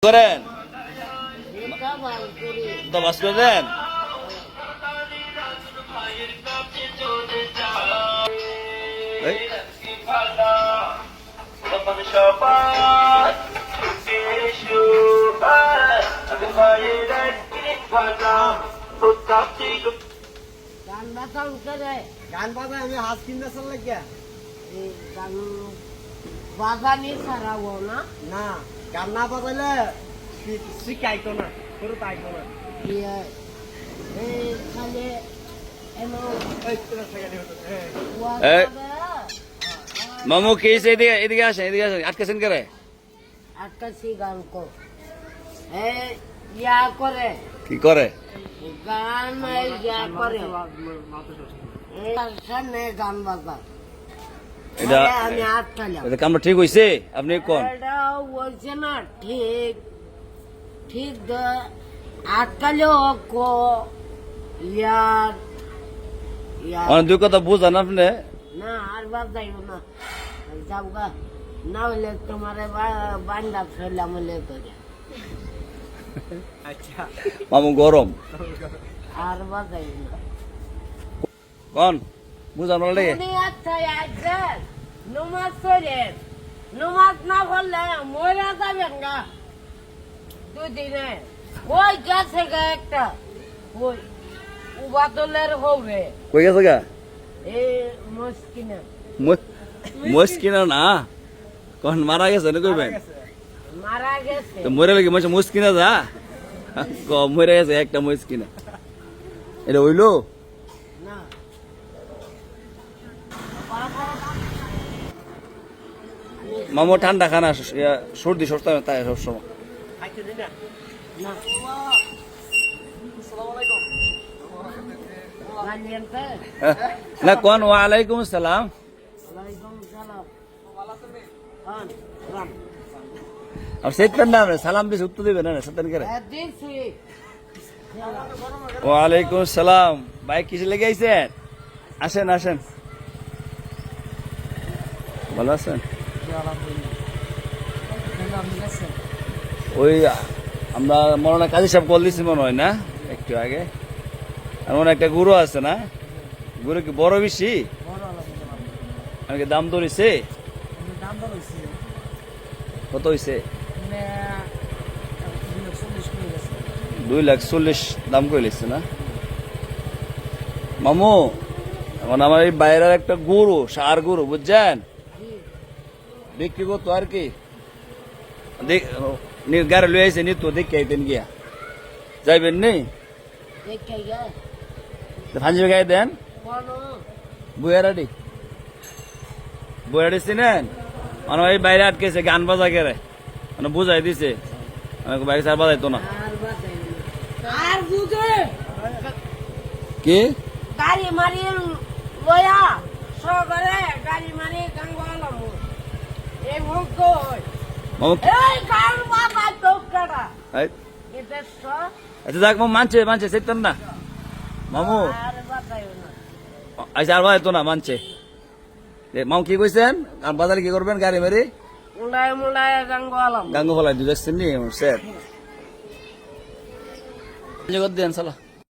করেন তো বাস করে দেন। গান বাজায় আমি হাত কিনতে চল লাগিয়া বাগানি ছাড়াবো না না গান না বাজাইলে শিখাইতো না পুরো পাইতো না খালি মামু কি হয়েছে? এদিকে এদিকে আসেন, এদিকে আসেন। আটকেছেন করে আকাশি গান কর ইয়া করে কি করে? গান ইয়া করে সামনে গান বাজা এটা আমি আটকালাম। এটা কামটা ঠিক হয়েছে? আপনি কোন এটা বলছে না ঠিক ঠিক আটকালেও ইয়ার অনেক দুই কথা বুঝান আপনি। না আর বাদ যাইব না যাও গা না হলে তোমার বান্ডা ফেলাম হলে করে আচ্ছা মামু গরম আর বাদ যাইব না কোন বুঝান বলে উনি আচ্ছা একজন নমাজ পড়েন নমাজ না পড়লে মরা যাবেন গা দুদিনে ওই গেছে গা একটা ওই উবাদলের হবে কই গেছে গা? এই মুশকিনা মুশকিনা না কোন মারা গেছে না কইবেন? মারা গেছে তো মরে লাগে মাসে মুশকিনা যা মরে গেছে একটা মুশকিনা। এটা হইলো না মামু ঠান্ডা খানা সর্দি সরতে তাই সবসময়। খাইতে দিন না না গানিয়ানতে না কোন ওয়ালাইকুম আসসালাম। ওয়ালাইকুম সালাম হ্যাঁ রাম আর সেটার না সালাম বেশ উত্তর দিবেন না সত্যান করে। দিছি ওয়ালাইকুম আসসালাম। ভাই কিসে লেগে আইছেন? আসেন আসেন। ভালো আছেন? ওই আমরা মনে কাজী সাহেব কল দিচ্ছি মনে হয় না একটু আগে। আর মনে একটা গুরু আছে না, গুরু কি বড় বেশি? আমাকে দাম ধরেছে কত হয়েছে? 2,40,000 দাম করে লিখছে না মামু। এখন আমার এই বাইরের একটা গরু, সার গরু বুঝছেন, বিক্রি করতো আর কি। গাড়ি লয়ে আইছে নি তো দেখে আইতেন গিয়া যাইবেন নি দেখে গে ফাঁজি গায়ে দেন। কোন বুয়ারাডি বুয়ারাডি চিনেন? মানে এই বাইরে আটকেছে গান বাজা গেলে মানে বুঝাই দিছে বাইক সার বাজাইতো না আর বাতাই আর বুঝে কি গাড়ি মারি লয়া সগরে গাড়ি মারি গাঙ্গালাম এই মুখ কই মামু এই গান বাবা তোকড়া এই, এটা স আচ্ছা যাক মামু মানছে সেতেন না মামু। আর বাতাই না আচ্ছা আর বাজাইতো না মানছে। মামু কি কইছেন? আর বাজারে কি করবেন? গাড়ি মারি মুলায় মুলায় গাঙ্গালাম গাঙ্গু ফলাই দুই যাচ্ছেন নি স্যার জগৎ দেন সালা